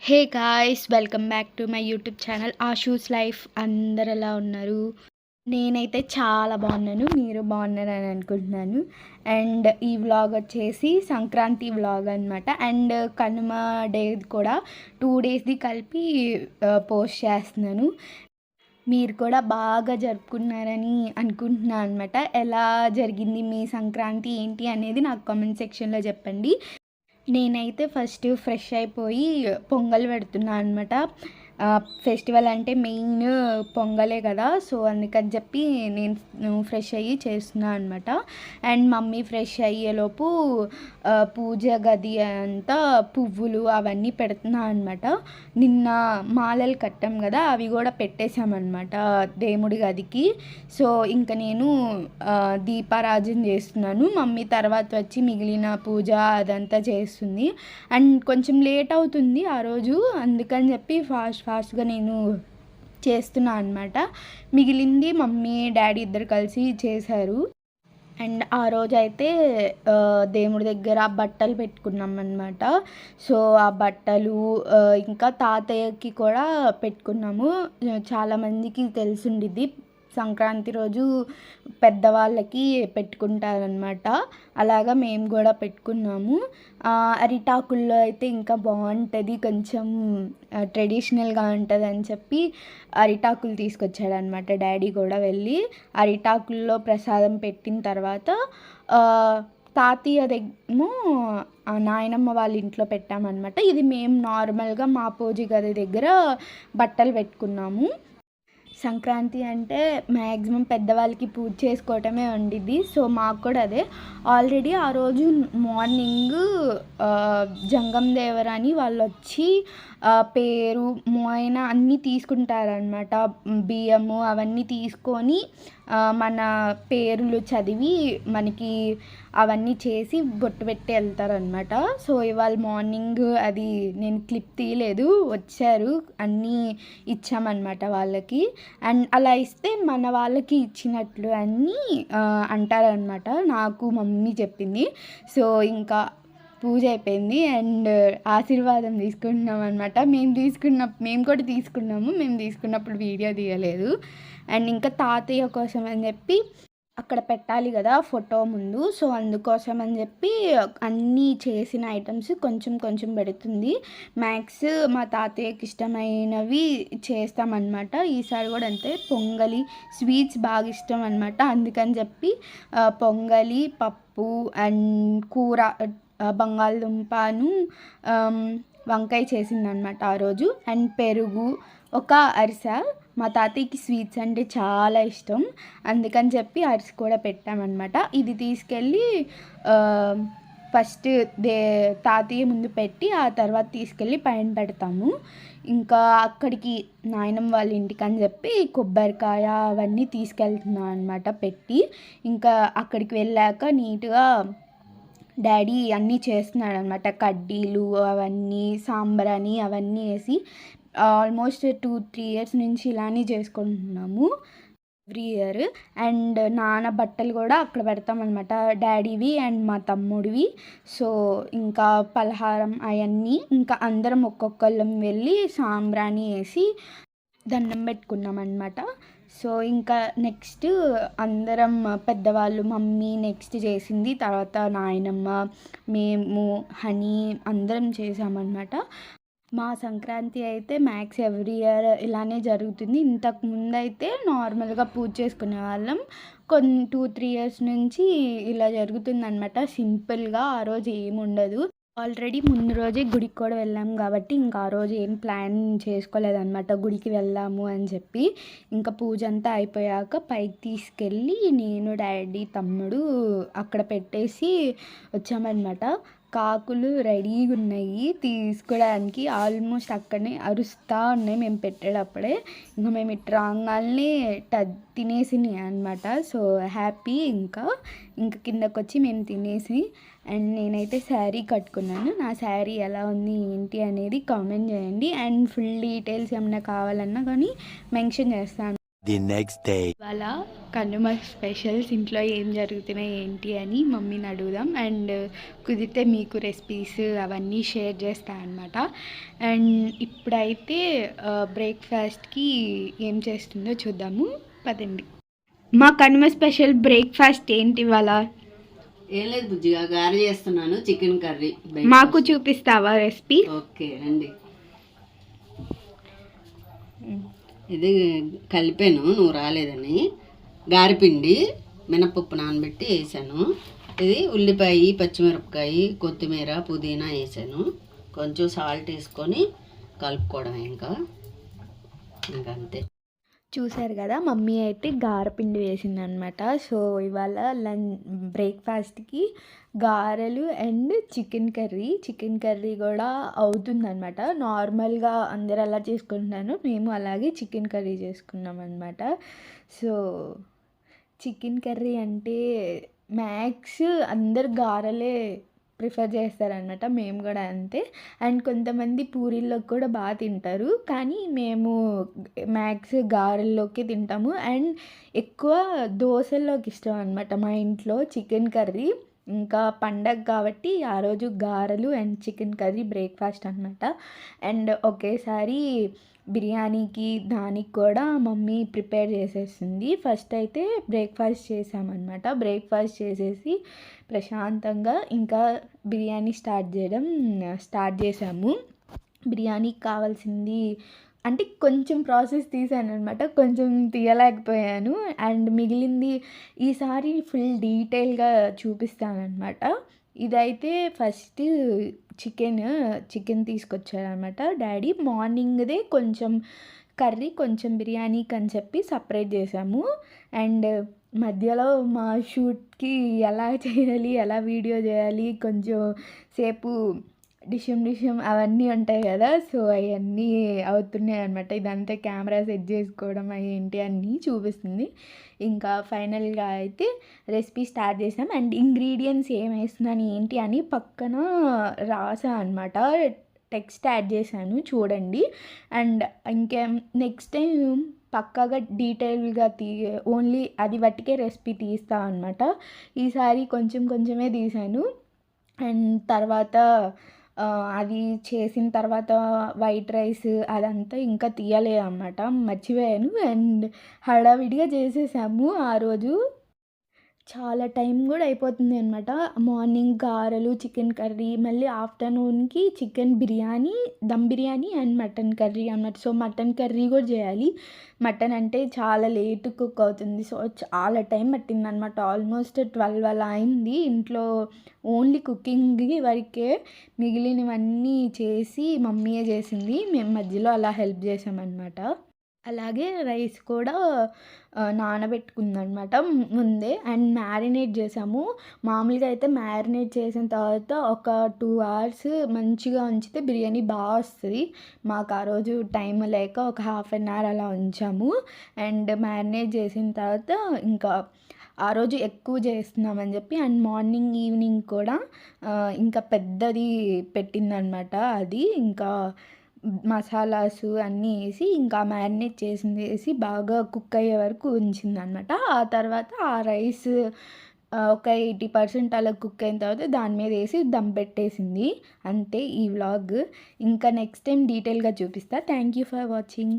Hey guys, welcome back to my YouTube channel Ashu's life. అందరు ఎలా ఉన్నారు? నేనైతే చాలా బాగున్నాను. మీరు బాగున్నారని అనుకుంటున్నాను. అండ్ ఈ వ్లాగ్ వచ్చేసి సంక్రాంతి వ్లాగ్ అనమాట. అండ్ కనుమ డే కూడా 2 డేస్ది కలిపి పోస్ట్ చేస్తున్నాను. మీరు కూడా బాగా జరుపుకున్నారని అనుకుంటున్నాను అనమాట. ఎలా జరిగింది మీ సంక్రాంతి ఏంటి అనేది నాకు కామెంట్ సెక్షన్లో చెప్పండి. నేనైతే ఫస్ట్ ఫ్రెష్ అయిపోయి పొంగల్ పెడుతున్నా అనమాట. ఫెస్టివల్ అంటే మెయిన్ పొంగలే కదా, సో అందుకని చెప్పి నేను ఫ్రెష్ అయ్యి చేస్తున్నా అనమాట. అండ్ మమ్మీ ఫ్రెష్ అయ్యేలోపు పూజ గది అంతా పువ్వులు అవన్నీ పెడుతున్నా అనమాట. నిన్న మాలలు కట్టాం కదా, అవి కూడా పెట్టేశామన్నమాట దేవుడి గదికి. సో ఇంకా నేను దీపారాజన చేస్తున్నాను. మమ్మీ తర్వాత వచ్చి మిగిలిన పూజ అదంతా చేస్తుంది. అండ్ కొంచెం లేట్ అవుతుంది ఆ రోజు, అందుకని చెప్పి ఫాస్ట్గా నేను చేస్తున్నా అనమాట. మిగిలింది మమ్మీ డాడీ ఇద్దరు కలిసి చేశారు. అండ్ ఆ రోజు అయితే దేవుడి దగ్గర బట్టలు పెట్టుకున్నాం అనమాట. సో ఆ బట్టలు ఇంకా తాతయ్యకి కూడా పెట్టుకున్నాము. చాలామందికి తెలిసిండిద్ది, సంక్రాంతి రోజు పెద్దవాళ్ళకి పెట్టుకుంటారనమాట. అలాగా మేము కూడా పెట్టుకున్నాము. అరిటాకుల్లో అయితే ఇంకా బాగుంటుంది, కొంచెం ట్రెడిషనల్గా ఉంటుంది అని చెప్పి అరిటాకులు తీసుకొచ్చాడనమాట డాడీ కూడా వెళ్ళి. అరిటాకుల్లో ప్రసాదం పెట్టిన తర్వాత తాతయ్య దగ్గర నాయనమ్మ వాళ్ళ ఇంట్లో పెట్టామన్నమాట. ఇది మేము నార్మల్గా మా పూజ గది దగ్గర బట్టలు పెట్టుకున్నాము. సంక్రాంతి అంటే మ్యాక్సిమం పెద్దవాళ్ళకి పూజ చేసుకోవటమే ఉండిద్ది. సో మాకు కూడా అదే. ఆల్రెడీ ఆ రోజు మార్నింగ్ జంగం దేవరాని వాళ్ళు వచ్చి పేరు మోయన అన్నీ తీసుకుంటారనమాట. బియ్యము అవన్నీ తీసుకొని మన పేర్లు చదివి మనకి అవన్నీ చేసి బొట్టు పెట్టి వెళ్తారనమాట. సో ఇవాళ మార్నింగ్ అది నేను క్లిప్ తీయలేదు, వచ్చారు అన్నీ ఇచ్చామన్నమాట వాళ్ళకి. అండ్ అలా ఇస్తే మన వాళ్ళకి ఇచ్చినట్లు అన్నీ అంటారనమాట, నాకు మమ్మీ చెప్పింది. సో ఇంకా పూజ అయిపోయింది అండ్ ఆశీర్వాదం తీసుకుంటున్నాం అనమాట. మేము కూడా తీసుకున్నాము. మేము తీసుకున్నప్పుడు వీడియో తీయలేదు. అండ్ ఇంకా తాతయ్య కోసం అని చెప్పి అక్కడ పెట్టాలి కదా ఫోటో ముందు, సో అందుకోసం అని చెప్పి అన్నీ చేసిన ఐటమ్స్ కొంచెం కొంచెం పెడుతుంది. మ్యాక్స్ మా తాతయ్యకి ఇష్టమైనవి చేస్తామన్నమాట. ఈసారి కూడా అంతే, పొంగలి స్వీట్స్ బాగా ఇష్టం అనమాట. అందుకని చెప్పి పొంగలి, పప్పు అండ్ కూర బంగాళదుంపను వంకాయ చేసిందనమాట ఆ రోజు. అండ్ పెరుగు, ఒక అరిసె. మా తాతయ్యకి స్వీట్స్ అంటే చాలా ఇష్టం, అందుకని చెప్పి అరిసె కూడా పెట్టామన్నమాట. ఇది తీసుకెళ్ళి ఫస్ట్ తాతయ్య ముందు పెట్టి ఆ తర్వాత తీసుకెళ్ళి పైన పెడతాము. ఇంకా అక్కడికి నాయనమ్మ వాళ్ళ ఇంటికి అని చెప్పి కొబ్బరికాయ అవన్నీ తీసుకెళ్తున్నాను అనమాట పెట్టి. ఇంకా అక్కడికి వెళ్ళాక నీట్గా డాడీ అన్నీ చేస్తున్నాడు అనమాట. కడ్డీలు అవన్నీ, సాంబ్రాణి అవన్నీ వేసి ఆల్మోస్ట్ 2-3 ఇయర్స్ నుంచి ఇలానే చేసుకుంటున్నాము ఎవ్రీ ఇయర్. అండ్ నాన్న బట్టలు కూడా అక్కడ పెడతామన్నమాట, డాడీవి అండ్ మా తమ్ముడివి. సో ఇంకా పలహారం అవన్నీ ఇంకా అందరం ఒక్కొక్కళ్ళం వెళ్ళి సాంబ్రాణి వేసి దండం పెట్టుకున్నాం అనమాట. సో ఇంకా నెక్స్ట్ అందరం పెద్దవాళ్ళు, మమ్మీ నెక్స్ట్ చేసింది, తర్వాత నాయనమ్మ, మేము, హనీ అందరం చేసామన్నమాట. మా సంక్రాంతి అయితే మ్యాక్స్ ఎవ్రీ ఇయర్ ఇలానే జరుగుతుంది. ఇంతకు ముందు అయితే నార్మల్గా పూజ చేసుకునే వాళ్ళం. 2-3 ఇయర్స్ నుంచి ఇలా జరుగుతుందన్నమాట సింపుల్గా. ఆ రోజు ఏముండదు. ఆల్రెడీ ముందు రోజే గుడికి కూడా వెళ్ళాము కాబట్టి ఇంకా ఆ రోజు ఏం ప్లాన్ చేసుకోలేదన్నమాట, గుడికి వెళ్దాము అని చెప్పి. ఇంకా పూజ అంతా అయిపోయాక పైకి తీసుకెళ్ళి నేను, డాడీ, తమ్ముడు అక్కడ పెట్టేసి వచ్చామన్నమాట. కాకులు రెడీగా ఉన్నాయి తీసుకోవడానికి, ఆల్మోస్ట్ అక్కడనే అరుస్తూ ఉన్నాయి మేము పెట్టేటప్పుడే. ఇంకా మేము ఇటు రాగానే తినేసినాయి అనమాట. So happy. ఇంకా కిందకు వచ్చి మేము తినేసి, అండ్ నేనైతే శారీ కట్టుకున్నాను. నా శారీ ఎలా ఉంది ఏంటి అనేది కామెంట్ చేయండి. అండ్ ఫుల్ డీటెయిల్స్ ఏమైనా కావాలన్నా కానీ మెన్షన్ చేస్తాను. the next day. ఇవాళ కనుమ స్పెషల్స్ ఇంట్లో ఏం జరుగుతున్నాయి ఏంటి అని మమ్మీని అడుగుదాం. అండ్ కుదిరితే మీకు రెసిపీస్ అవన్నీ షేర్ చేస్తాను అనమాట. అండ్ ఇప్పుడైతే బ్రేక్ఫాస్ట్కి ఏం చేస్తుందో చూద్దాము, పదండి. మా కనుమ స్పెషల్ బ్రేక్ఫాస్ట్ ఏంటి ఇవాళ? ఏం లేదు బుజ్జిగా, గారె చేస్తున్నాను, చికెన్ కర్రీ. మాకు చూపిస్తావా రెసిపీ? ఓకే రండి. ఇది కలిపాను, నువ్వు రాలేదని. గారెపిండి మినపప్పు నానబెట్టి వేసాను. ఇది ఉల్లిపాయ, పచ్చిమిరపకాయ, కొత్తిమీర, పుదీనా వేసాను. కొంచెం సాల్ట్ వేసుకొని కలుపుకోవడం ఇంకా అంతే. చూసారు కదా, మమ్మీ అయితే గారెపిండి వేసిందనమాట. సో ఇవాళ బ్రేక్ఫాస్ట్కి గారెలు అండ్ చికెన్ కర్రీ కూడా అవుతుందన్నమాట. నార్మల్గా అందరు అలా చేసుకుంటున్నాను, మేము అలాగే చికెన్ కర్రీ చేసుకున్నాం అనమాట. సో చికెన్ కర్రీ అంటే మ్యాక్స్ అందరు గారెలే ప్రిఫర్ చేస్తారనమాట, మేము కూడా అంతే. అండ్ కొంతమంది పూరీల్లోకి కూడా బాగా తింటారు, కానీ మేము మ్యాక్స్ గారెల్లోకి తింటాము. అండ్ ఎక్కువ దోశల్లోకి ఇష్టం అనమాట మా ఇంట్లో చికెన్ కర్రీ. ఇంకా పండగ కాబట్టి ఆ రోజు గారెలు అండ్ చికెన్ కర్రీ బ్రేక్ఫాస్ట్ అనమాట. అండ్ ఒకేసారి బిర్యానీకి దానికి కూడా మమ్మీ ప్రిపేర్ చేసేస్తుంది. ఫస్ట్ అయితే బ్రేక్ఫాస్ట్ చేసామన్నమాట. బ్రేక్ఫాస్ట్ చేసేసి ప్రశాంతంగా ఇంకా బిర్యానీ స్టార్ట్ చేసాము. బిర్యానీకి కావాల్సింది అంటే కొంచెం ప్రాసెస్ తీసాను అనమాట, కొంచెం తీయలేకపోయాను. అండ్ మిగిలింది ఈసారి ఫుల్ డీటెయిల్గా చూపిస్తానమాట. ఇదైతే ఫస్ట్ చికెన్ తీసుకొచ్చారనమాట డాడీ. మార్నింగ్దే కొంచెం కర్రీ కొంచెం బిర్యానీకి అని చెప్పి సపరేట్ చేసాము. అండ్ మధ్యలో మా షూట్కి ఎలా చేయాలి, ఎలా వీడియో చేయాలి, కొంచెం సేపు డిషం అవన్నీ ఉంటాయి కదా. సో అవన్నీ అవుతున్నాయి అనమాట. ఇదంతా కెమెరా సెట్ చేసుకోవడం ఏంటి అన్నీ చూపిస్తుంది. ఇంకా ఫైనల్గా అయితే రెసిపీ స్టార్ట్ చేసాం. అండ్ ఇంగ్రీడియంట్స్ ఏం వేస్తున్నాను ఏంటి అని పక్కన రాసా అనమాట, టెక్స్ట్ యాడ్ చేశాను చూడండి. అండ్ ఇంకేం నెక్స్ట్ టైం పక్కాగా డీటెయిల్గా ఓన్లీ అది బట్టికే రెసిపీ తీస్తా అనమాట. ఈసారి కొంచెమే తీసాను. అండ్ తర్వాత అది చేసిన తర్వాత వైట్ రైస్ అదంతా ఇంకా తీయలేదు అన్నమాట, మర్చిపోయాను. అండ్ హడావిడిగా చేసేసాము ఆ రోజు. చాలా టైం కూడా అయిపోతుంది అనమాట. మార్నింగ్ గారెలు, చికెన్ కర్రీ, మళ్ళీ ఆఫ్టర్నూన్కి chicken biryani, dum biryani and mutton curry అన్నమాట. సో మటన్ కర్రీ కూడా చేయాలి. మటన్ అంటే చాలా లేట్ కుక్ అవుతుంది, సో చాలా టైం పట్టింది అనమాట. ఆల్మోస్ట్ 12 అలా అయింది. ఇంట్లో ఓన్లీ కుకింగ్కి వరకే, మిగిలినవన్నీ చేసి మమ్మీయే చేసింది, మేము మధ్యలో అలా హెల్ప్ చేసామన్నమాట. అలాగే రైస్ కూడా నానబెట్టుకుందనమాట ముందే. అండ్ మ్యారినేట్ చేసాము. మామూలుగా అయితే మ్యారినేట్ చేసిన తర్వాత ఒక 2 hours మంచిగా ఉంచితే బిర్యానీ బాగా వస్తుంది. మాకు ఆ రోజు టైం లేక ఒక 1/2 hour అలా ఉంచాము. అండ్ మ్యారినేట్ చేసిన తర్వాత ఇంకా ఆ రోజు ఎక్కువ చేస్తున్నామని చెప్పి అండ్ మార్నింగ్ ఈవినింగ్ కూడా ఇంకా పెద్దది పెట్టిందనమాట. అది ఇంకా మసాలాస్ అన్నీ వేసి ఇంకా మ్యారినేట్ చేసింది వేసి బాగా కుక్ అయ్యే వరకు ఉంచిందనమాట. ఆ తర్వాత ఆ రైస్ ఒక 80% అలా కుక్ అయిన తర్వాత దాని మీద వేసి దమ్ పెట్టేసింది. అంతే ఈ వ్లాగ్. ఇంకా నెక్స్ట్ టైం డీటెయిల్గా చూపిస్తా. Thank you for watching.